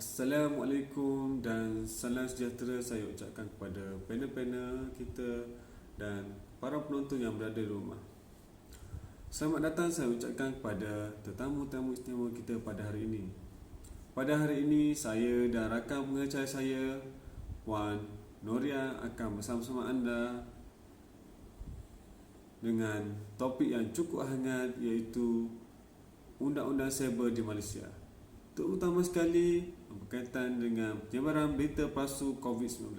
Assalamualaikum dan salam sejahtera saya ucapkan kepada panel-panel kita dan para penonton yang berada di rumah. Selamat datang saya ucapkan kepada tetamu-tetamu istimewa kita pada hari ini. Pada hari ini saya dan rakan pengacara saya Puan Noria akan bersama-sama anda dengan topik yang cukup hangat iaitu Undang-Undang Cyber di Malaysia. Terutama sekali berkaitan dengan penyebaran berita palsu COVID-19.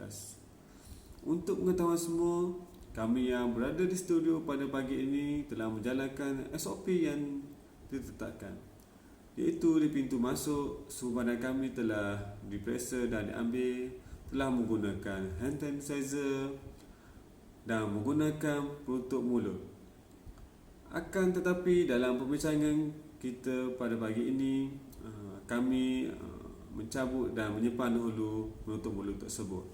Untuk pengetahuan semua, kami yang berada di studio pada pagi ini telah menjalankan SOP yang ditetapkan, iaitu di pintu masuk, suhu badan kami telah diperiksa dan diambil, telah menggunakan hand sanitizer dan menggunakan penutup mulut. Akan tetapi dalam perbincangan kita pada pagi ini, kami mencabut dan menyimpan dahulu penutup mulut tersebut.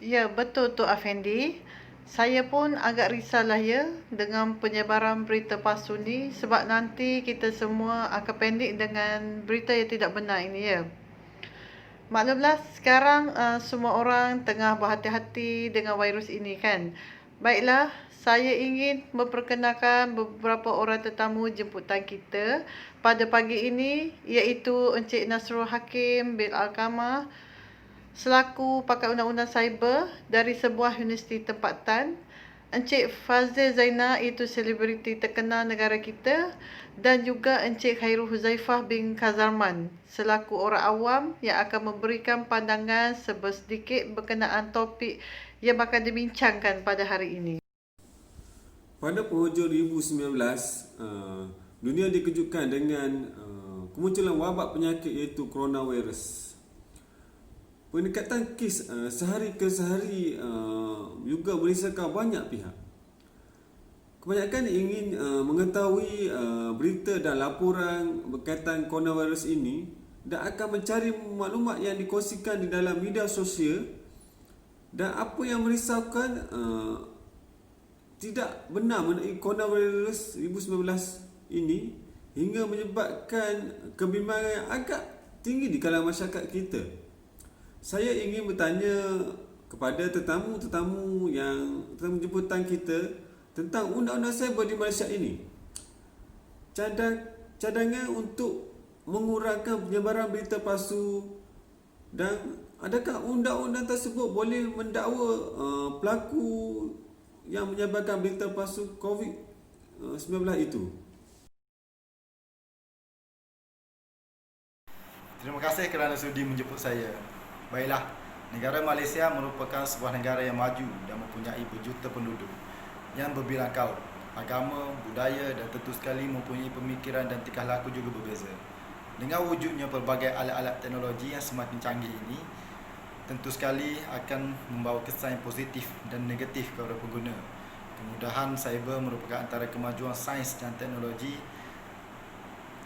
Ya, betul Tok Afendi. Saya pun agak risaulah ya dengan penyebaran berita palsu ni, sebab nanti kita semua akan pendek dengan berita yang tidak benar ini ya. Maklumlah sekarang semua orang tengah berhati-hati dengan virus ini kan. Baiklah, saya ingin memperkenalkan beberapa orang tetamu jemputan kita pada pagi ini, iaitu Encik Nasrul Hakim bin Alkamah selaku pakar undang-undang cyber dari sebuah universiti tempatan, Encik Fazil Zainal itu selebriti terkenal negara kita, dan juga Encik Khairul Huzaifah bin Kazarman selaku orang awam yang akan memberikan pandangan sedikit berkenaan topik yang bakal dibincangkan pada hari ini. Pada penghujung 2019, dunia dikejutkan dengan kemunculan wabak penyakit iaitu coronavirus. Peningkatan kes sehari ke sehari juga merisaukan banyak pihak. Kebanyakan ingin mengetahui berita dan laporan berkaitan coronavirus ini dan akan mencari maklumat yang dikongsikan di dalam media sosial, dan apa yang merisaukan tidak benar mengenai coronavirus 2019 ini hingga menyebabkan kebimbangan yang agak tinggi di kalangan masyarakat kita. Saya ingin bertanya kepada tetamu-tetamu jemputan kita tentang undang-undang cyber di Malaysia ini. Cadangan untuk mengurangkan penyebaran berita palsu, dan adakah undang-undang tersebut boleh mendakwa pelaku yang menyebarkan berita palsu COVID-19 itu? Terima kasih kerana sudi menjemput saya. Baiklah, negara Malaysia merupakan sebuah negara yang maju dan mempunyai berjuta penduduk yang berbilang kaum, agama, budaya dan tentu sekali mempunyai pemikiran dan tingkah laku juga berbeza. Dengan wujudnya pelbagai alat-alat teknologi yang semakin canggih ini, tentu sekali akan membawa kesan yang positif dan negatif kepada pengguna. Kemudahan cyber merupakan antara kemajuan sains dan teknologi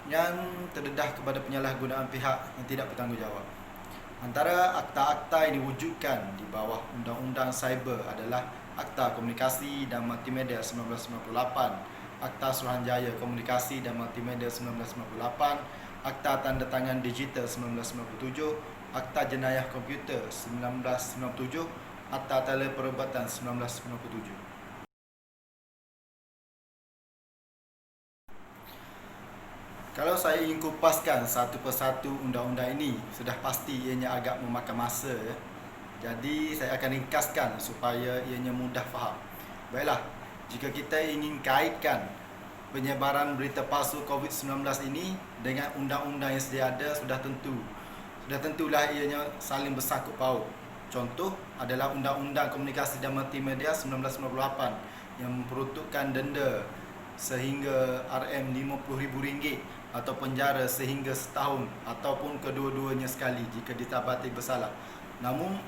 yang terdedah kepada penyalahgunaan pihak yang tidak bertanggungjawab. Antara akta-akta yang diwujudkan di bawah Undang-Undang Cyber adalah Akta Komunikasi dan Multimedia 1998, Akta Suruhanjaya Komunikasi dan Multimedia 1998, Akta Tanda Tangan Digital 1997, Akta Jenayah Komputer 1997, Akta Teleperubatan 1997. Kalau saya ingin kupaskan satu persatu undang-undang ini, sudah pasti ianya agak memakan masa. Jadi saya akan ringkaskan supaya ianya mudah faham. Baiklah, jika kita ingin kaitkan penyebaran berita palsu COVID-19 ini dengan undang-undang yang sedia ada, sudah tentulah ianya saling bersangkut paut. Contoh adalah Undang-Undang Komunikasi dan Multimedia 1998 yang memperuntukkan denda sehingga RM50,000 atau penjara sehingga setahun ataupun kedua-duanya sekali jika didapati bersalah. Namun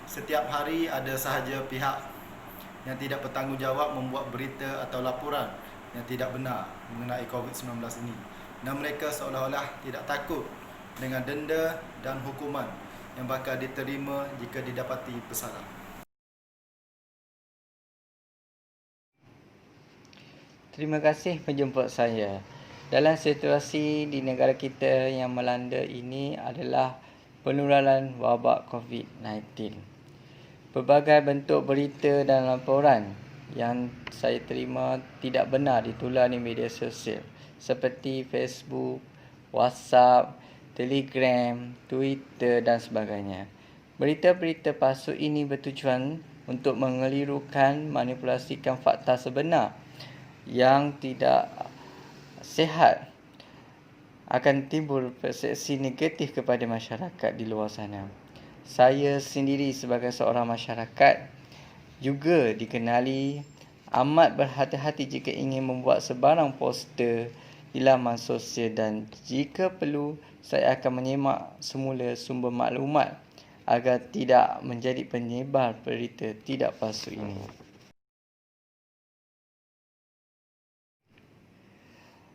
setiap hari ada sahaja pihak yang tidak bertanggungjawab membuat berita atau laporan yang tidak benar mengenai COVID-19 ini, dan mereka seolah-olah tidak takut dengan denda dan hukuman yang bakal diterima jika didapati bersalah. Terima kasih menjemput saya. Dalam situasi di negara kita yang melanda ini adalah penularan wabak COVID-19. Pelbagai bentuk berita dan laporan yang saya terima tidak benar ditular di media sosial seperti Facebook, WhatsApp, Telegram, Twitter dan sebagainya. Berita-berita palsu ini bertujuan untuk mengelirukan, manipulasikan fakta sebenar yang tidak sihat, akan timbul persepsi negatif kepada masyarakat di luar sana. Saya sendiri sebagai seorang masyarakat juga dikenali amat berhati-hati jika ingin membuat sebarang poster di laman sosial, dan jika perlu saya akan menyemak semula sumber maklumat agar tidak menjadi penyebar berita tidak palsu ini.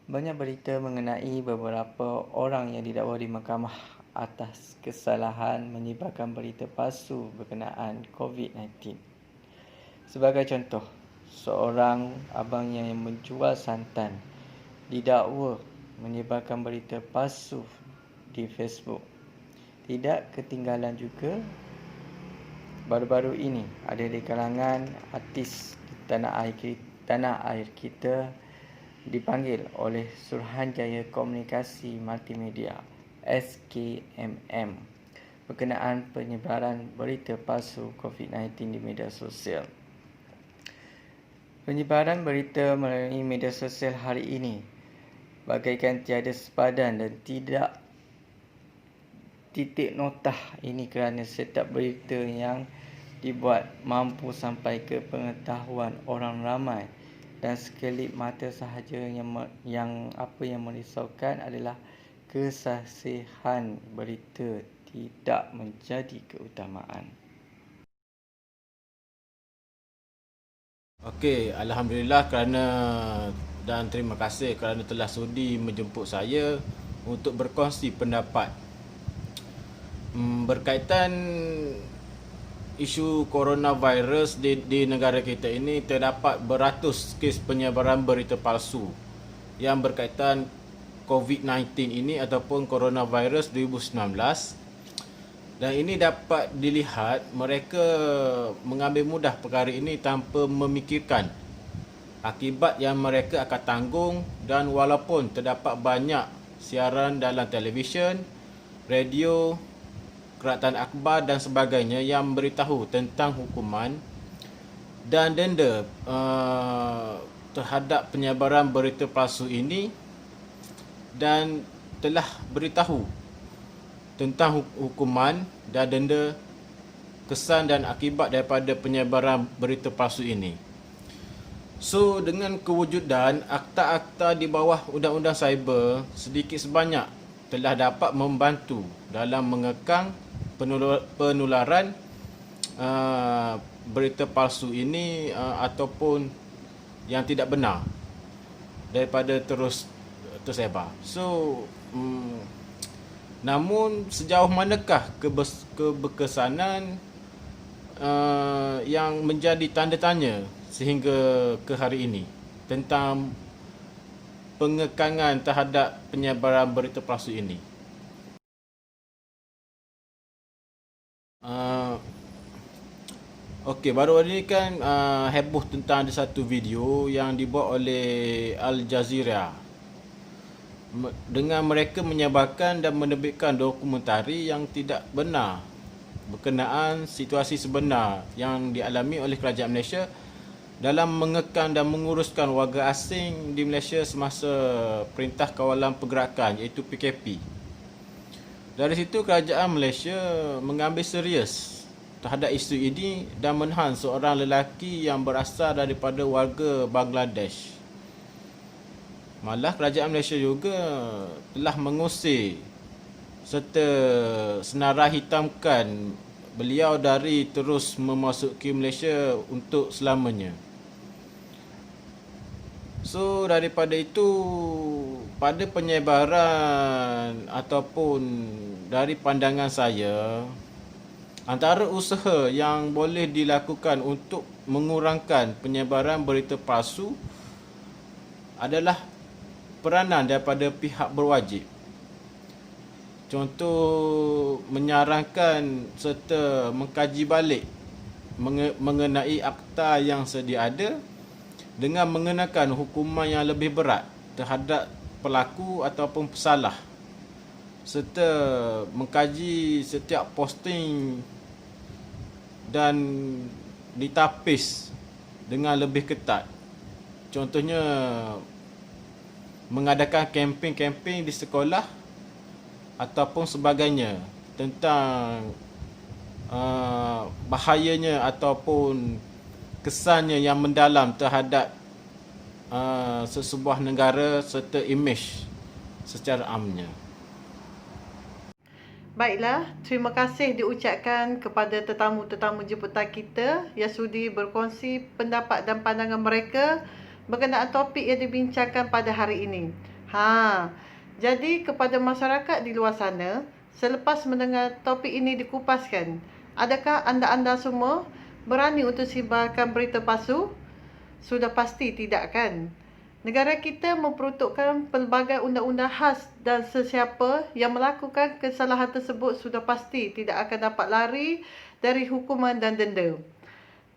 Banyak berita mengenai beberapa orang yang didakwa di mahkamah atas kesalahan menyebarkan berita palsu berkenaan COVID-19. Sebagai contoh, seorang abang yang menjual santan didakwa menyebarkan berita palsu di Facebook. Tidak ketinggalan juga, baru-baru ini ada di kalangan artis di tanah air kita dipanggil oleh Suruhanjaya Komunikasi Multimedia SKMM berkenaan penyebaran berita palsu COVID-19 di media sosial. Penyebaran berita melalui media sosial hari ini bagaikan tiada sepadan dan tidak titik notah ini kerana setiap berita yang dibuat mampu sampai ke pengetahuan orang ramai, dan sekelip mata sahaja yang merisaukan adalah kesasihan berita tidak menjadi keutamaan. Okey, alhamdulillah dan terima kasih kerana telah sudi menjemput saya untuk berkongsi pendapat berkaitan isu coronavirus di negara kita ini. Terdapat beratus kes penyebaran berita palsu yang berkaitan COVID-19 ini ataupun coronavirus 2019, dan ini dapat dilihat mereka mengambil mudah perkara ini tanpa memikirkan akibat yang mereka akan tanggung. Dan walaupun terdapat banyak siaran dalam televisyen, radio, keratan akhbar dan sebagainya yang beritahu tentang hukuman dan denda terhadap penyebaran berita palsu ini, dan telah beritahu tentang hukuman dan denda, kesan dan akibat daripada penyebaran berita palsu ini. So, dengan kewujudan akta-akta di bawah Undang-Undang Cyber sedikit sebanyak telah dapat membantu dalam mengekang penularan berita palsu ini ataupun yang tidak benar daripada terus tersebar. So, namun sejauh manakah keberkesanan yang menjadi tanda tanya sehingga ke hari ini tentang pengekangan terhadap penyebaran berita palsu ini? Okey, baru ini kan heboh tentang ada satu video yang dibuat oleh Al Jazeera dengan mereka menyebarkan dan menerbitkan dokumentari yang tidak benar berkenaan situasi sebenar yang dialami oleh kerajaan Malaysia dalam mengekang dan menguruskan warga asing di Malaysia semasa Perintah Kawalan Pergerakan iaitu PKP. Dari situ kerajaan Malaysia mengambil serius terhadap isu ini dan menahan seorang lelaki yang berasal daripada warga Bangladesh. Malah kerajaan Malaysia juga telah mengusir serta senarai hitamkan beliau dari terus memasuki Malaysia untuk selamanya. So, daripada itu, pada penyebaran ataupun dari pandangan saya, antara usaha yang boleh dilakukan untuk mengurangkan penyebaran berita palsu adalah peranan daripada pihak berwajib. Contoh menyarankan serta mengkaji balik mengenai akta yang sedia ada dengan mengenakan hukuman yang lebih berat terhadap pelaku ataupun pesalah, serta mengkaji setiap posting dan ditapis dengan lebih ketat. Contohnya mengadakan kempen-kempen di sekolah ataupun sebagainya tentang bahayanya ataupun kesannya yang mendalam terhadap sesebuah negara serta imej secara amnya. Baiklah, terima kasih diucapkan kepada tetamu-tetamu jemputan kita yang sudi berkongsi pendapat dan pandangan mereka berkenaan topik yang dibincangkan pada hari ini. Jadi kepada masyarakat di luar sana, selepas mendengar topik ini dikupaskan, adakah anda semua berani untuk sebarkan berita palsu? Sudah pasti tidak, kan? Negara kita memperuntukkan pelbagai undang-undang khas dan sesiapa yang melakukan kesalahan tersebut sudah pasti tidak akan dapat lari dari hukuman dan denda.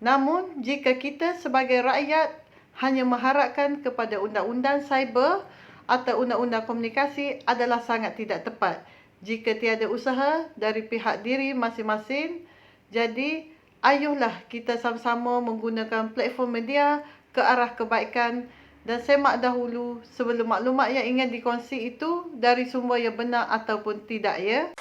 Namun, jika kita sebagai rakyat hanya mengharapkan kepada undang-undang cyber atau undang-undang komunikasi adalah sangat tidak tepat jika tiada usaha dari pihak diri masing-masing. Jadi, ayuhlah kita sama-sama menggunakan platform media ke arah kebaikan dan semak dahulu sebelum maklumat yang ingin dikongsi itu dari sumber yang benar ataupun tidak, ya.